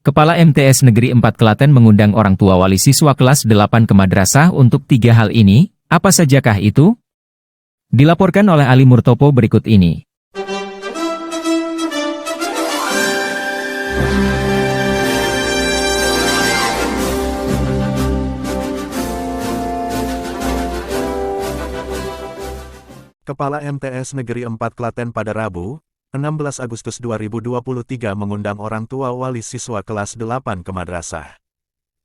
Kepala MTS Negeri 4 Klaten mengundang orang tua wali siswa kelas 8 ke madrasah untuk 3 hal ini. Apa sajakah itu? Dilaporkan oleh Ali Murtopo berikut ini. Kepala MTS Negeri 4 Klaten pada Rabu, 16 Agustus 2023 mengundang orang tua wali siswa kelas 8 ke madrasah.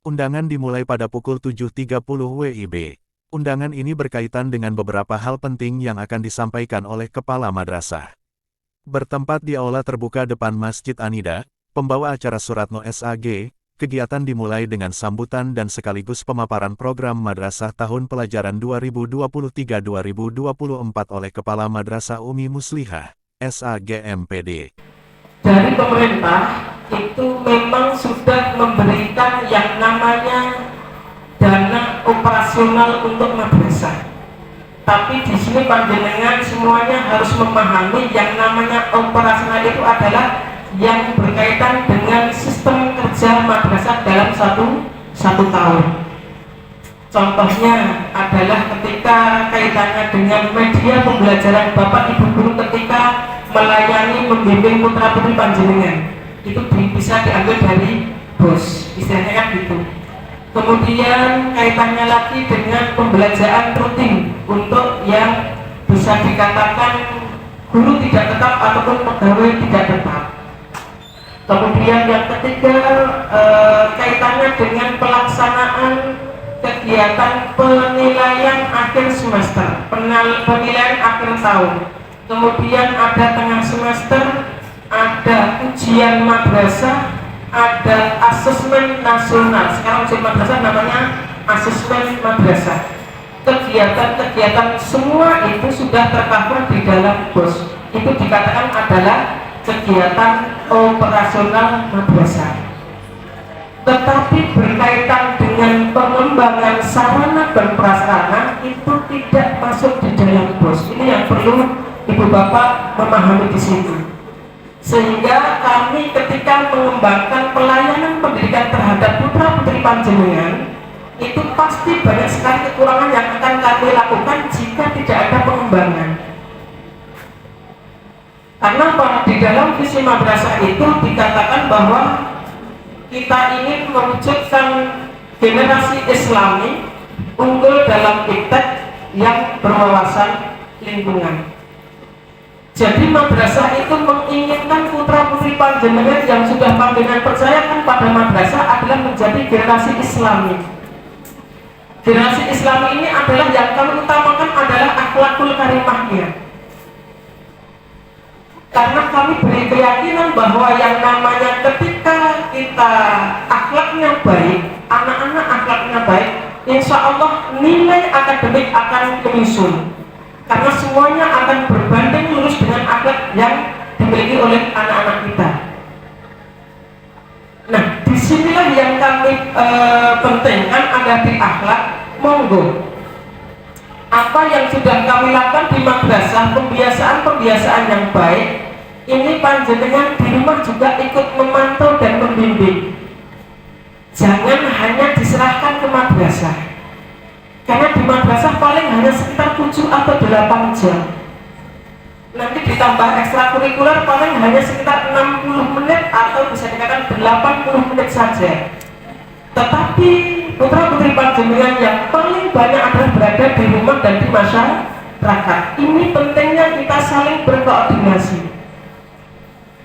Undangan dimulai pada pukul 7.30 WIB. Undangan ini berkaitan dengan beberapa hal penting yang akan disampaikan oleh kepala madrasah. Bertempat di aula terbuka depan Masjid Anida, pembawa acara Suratno SAG, kegiatan dimulai dengan sambutan dan sekaligus pemaparan program madrasah tahun pelajaran 2023-2024 oleh Kepala Madrasah Umi Muslihah, SAG-MPD. Dari pemerintah itu memang sudah memberikan yang namanya dana operasional untuk madrasah. Tapi di sini panjenengan semuanya harus memahami yang namanya operasional itu adalah yang berkaitan dengan sistem kerja madrasah dalam satu tahun. Contohnya adalah ketika kaitannya dengan media pembelajaran Bapak Ibu Guru ketika melayani membimbing putra putri panjenengan, itu bisa diambil dari BOS, istilahnya kan gitu. Kemudian kaitannya lagi dengan pembelajaran rutin untuk yang bisa dikatakan guru tidak tetap ataupun pegawai tidak tetap. Kemudian yang ketiga kaitannya dengan pelaksanaan kegiatan penilaian akhir semester, penilaian akhir tahun. Kemudian ada tengah semester, ada ujian madrasah, ada asesmen nasional. Sekarang ujian madrasah namanya asesmen madrasah. Kegiatan-kegiatan semua itu sudah tercover di dalam BOS. Itu dikatakan adalah kegiatan operasional madrasah. Tetapi berkaitan dengan pengembangan sarana dan prasarana itu tidak masuk di dalam BOS. Ini yang perlu Ibu Bapak memahami di sini. Sehingga kami ketika mengembangkan pelayanan pendidikan terhadap putra putri panjenengan, itu pasti banyak sekali kekurangan yang akan kami lakukan jika tidak ada pengembangan. Karena di dalam visi madrasah itu dikatakan bahwa kita ingin mewujudkan generasi Islami unggul dalam iptek yang berwawasan lingkungan. Jadi madrasah itu menginginkan putra putri panjenengan yang sudah panjenengan percayakan pada madrasah adalah menjadi generasi Islami. Generasi Islami ini adalah yang kami utamakan adalah akhlakul karimahnya. Karena kami beri keyakinan bahwa yang namanya ketika kita akhlaknya baik, anak-anak akhlaknya baik, insya Allah nilai akademik akan menyusul. Karena semuanya akan berbanding lurus dengan akhlak yang dimiliki oleh anak-anak kita. Nah, disinilah yang kami pentingkan ada di akhlak. Monggo. Apa yang sudah kami lakukan di madrasah, pembiasaan-pembiasaan yang baik, ini panjenengan di rumah juga ikut memantau dan membimbing. Jangan hanya diserahkan ke madrasah. Karena di madrasah paling hanya sekitar 7 atau 8 jam. Nanti ditambah ekstrakurikuler paling hanya sekitar 60 menit atau bisa dikatakan 80 menit saja. Tetapi putra putri panjenengan yang paling banyak adalah berada di rumah dan di masyarakat. Ini pentingnya kita saling berkoordinasi.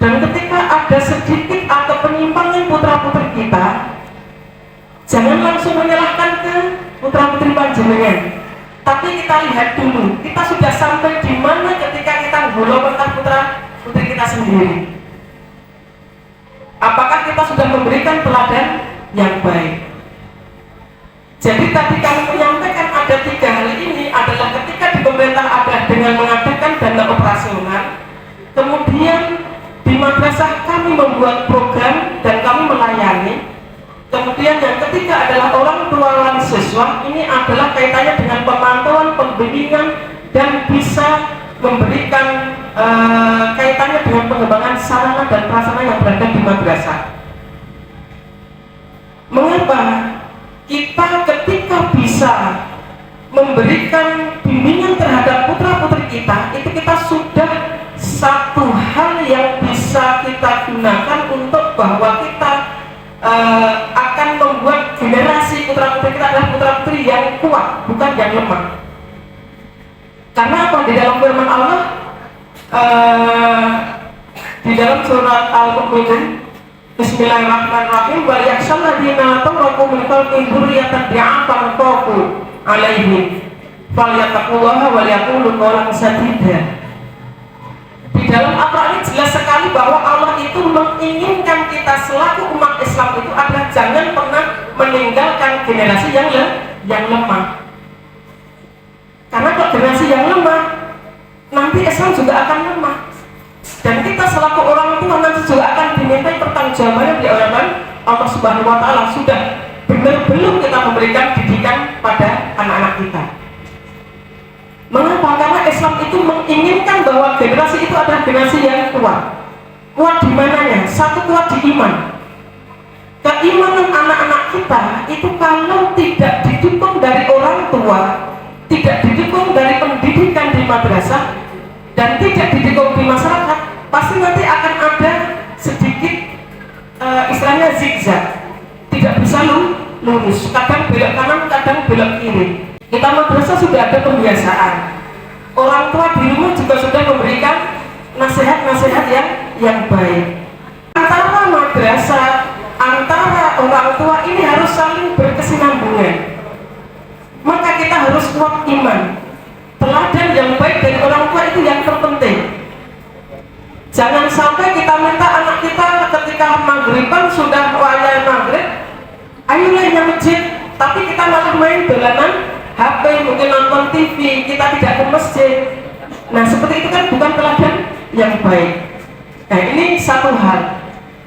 Dan ketika ada sedikit atau penyimpangan putra putri kita, jangan langsung menyalahkan ke putra putri panjenengan. Tapi kita lihat dulu, kita sudah sampai di mana ketika kita menggolongkan putra putri kita sendiri. Apakah kita sudah memberikan teladan yang baik? Jadi tadi kami menyampaikan ada 3 hal ini adalah ketika di pemerintah adalah dengan mengadakan dana operasional, kemudian di madrasah kami membuat program dan kami melayani. Kemudian yang ketiga adalah orang tua wali siswa, ini adalah kaitannya dengan pemantauan, pembimbingan dan bisa memberikan kaitannya dengan pengembangan sarana dan prasarana yang berada di madrasah. memberikan bimbingan terhadap putra-putri kita, itu kita sudah satu hal yang bisa kita gunakan untuk bahwa kita akan membuat generasi putra-putri kita adalah putra-putri yang kuat, bukan yang lemah. Karena apa? Di dalam firman Allah, di dalam surat Al-Mu'minun, Bismillahirrahmanirrahim, wal yakhshal ladzina taqrabu min khalqihim dzurriyyatan di'afan khawfu 'alaihim falyattaqullaha wal yaqulu qawlan sadida. Di dalam Al-Quran ini jelas sekali bahwa Allah itu menginginkan kita selaku umat Islam itu adalah jangan pernah meninggalkan generasi yang lemah. Karena kalau generasi yang lemah, nanti Islam juga akan lemah. Dan kita selaku orang tua nanti juga akan dimintai pertanggungjawabannya di hadapan Allah Subhanahu wa Ta'ala. Sudah benar belum kita memberikan didikan pada anak-anak kita. Mengapa? Karena Islam itu menginginkan bahwa generasi itu adalah generasi yang kuat. Kuat di mananya? Satu, kuat di iman. Keimanan anak-anak kita itu kalau tidak didukung dari orang tua, tidak didukung dari pendidikan di madrasah, dan tidak didukung di masyarakat, pasti nanti akan ada sedikit istilahnya zigzag, tidak bisa lurus, kadang belok kanan, kadang belok kiri. Kita madrasah sudah ada pembiasaan, orang tua di rumah juga sudah memberikan nasihat-nasihat yang baik. Antara madrasah, antara orang tua ini harus saling berkesinambungan. Maka kita harus kuat iman. Teladan yang baik dari orang tua itu yang terpenting. Jangan sampai kita minta anak kita ketika maghriban sudah waktu maghrib, ayolah yang masjid, tapi kita malah main dolanan HP, mungkin nonton TV, kita tidak ke masjid. Nah seperti itu kan bukan teladan yang baik. Nah ini satu hal.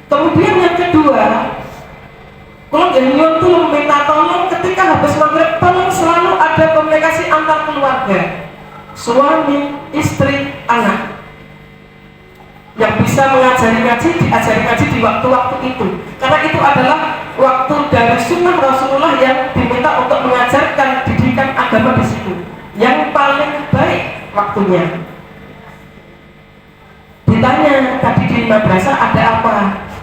Kemudian yang kedua, kalau nyuwun tuh minta tolong ketika habis maghrib, tolong selalu ada komunikasi antar keluarga, suami, istri, anak, yang bisa mengajari ngaji, diajari ngaji di waktu-waktu itu. Karena itu adalah waktu dari sunnah Rasulullah yang diminta untuk mengajarkan didikan agama di situ. Yang paling baik waktunya. Ditanya tadi di madrasah ada apa?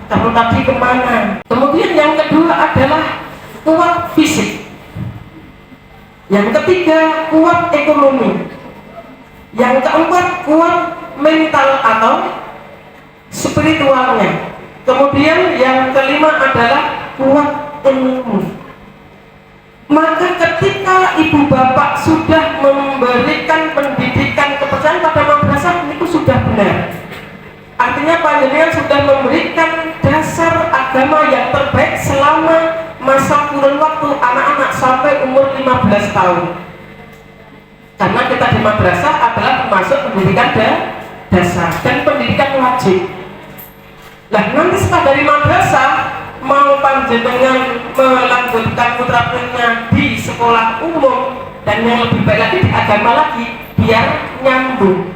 Kamu tadi kemana? Kemudian yang kedua adalah kuat fisik. Yang ketiga kuat ekonomi. Yang keempat kuat mental atau spiritualnya. Kemudian yang kelima adalah kuat ilmu. Maka ketika ibu bapak sudah memberikan pendidikan kepercayaan pada madrasah, itu sudah benar. Artinya panjenengan sudah memberikan dasar agama yang terbaik selama masa kurun waktu anak-anak sampai umur 15 tahun. Karena kita di madrasah adalah termasuk pendidikan dasar dan pendidikan wajib. Nah nanti setelah dari madrasah mau panjenengan melanjutkan putra-putrinya di sekolah umum dan yang lebih baik lagi di agama lagi, biar nyambung.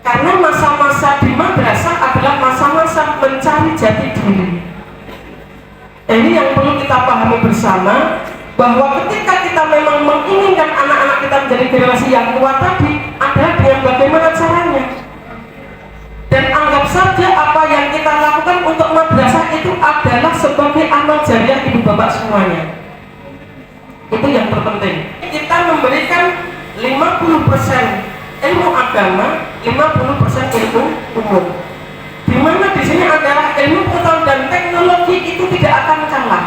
Karena masa-masa di madrasah adalah masa-masa mencari jati diri. Ini yang perlu kita pahami bersama, bahwa ketika kita memang menginginkan anak-anak kita menjadi generasi yang kuat tadi, adalah dengan bagaimana caranya. Dan anggap saja apa yang kita lakukan untuk madrasah itu adalah sebagai amal jariah ibu bapak semuanya. Itu yang terpenting. Kita memberikan 50% ilmu agama, 50% ilmu umum. Di mana di sini adalah ilmu pengetahuan dan teknologi itu tidak akan kalah.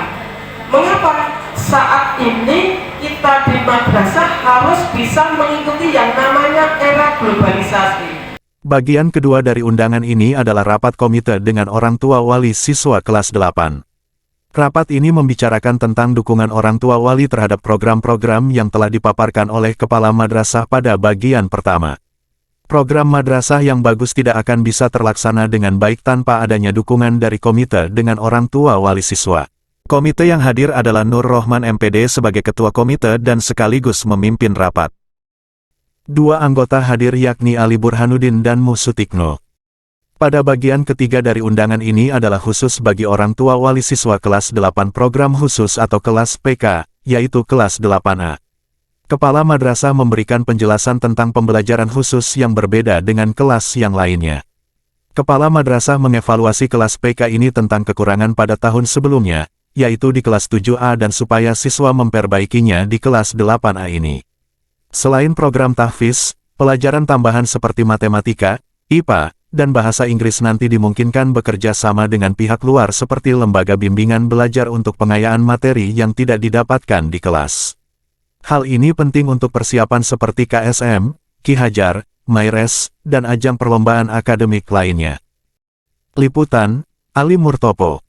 Mengapa? Saat ini kita di madrasah harus bisa mengikuti yang namanya era globalisasi. Bagian kedua dari undangan ini adalah rapat komite dengan orang tua wali siswa kelas 8. Rapat ini membicarakan tentang dukungan orang tua wali terhadap program-program yang telah dipaparkan oleh kepala madrasah pada bagian pertama. Program madrasah yang bagus tidak akan bisa terlaksana dengan baik tanpa adanya dukungan dari komite dengan orang tua wali siswa. Komite yang hadir adalah Nur Rohman MPD sebagai ketua komite dan sekaligus memimpin rapat. Dua anggota hadir yakni Ali Burhanuddin dan Musutikno. Pada bagian ketiga dari undangan ini adalah khusus bagi orang tua wali siswa kelas 8 program khusus atau kelas PK, yaitu kelas 8A. Kepala madrasah memberikan penjelasan tentang pembelajaran khusus yang berbeda dengan kelas yang lainnya. Kepala madrasah mengevaluasi kelas PK ini tentang kekurangan pada tahun sebelumnya, yaitu di kelas 7A dan supaya siswa memperbaikinya di kelas 8A ini. Selain program tahfiz, pelajaran tambahan seperti matematika, IPA, dan bahasa Inggris nanti dimungkinkan bekerja sama dengan pihak luar seperti lembaga bimbingan belajar untuk pengayaan materi yang tidak didapatkan di kelas. Hal ini penting untuk persiapan seperti KSM, Ki Hajar, Maires, dan ajang perlombaan akademik lainnya. Liputan, Ali Murtopo.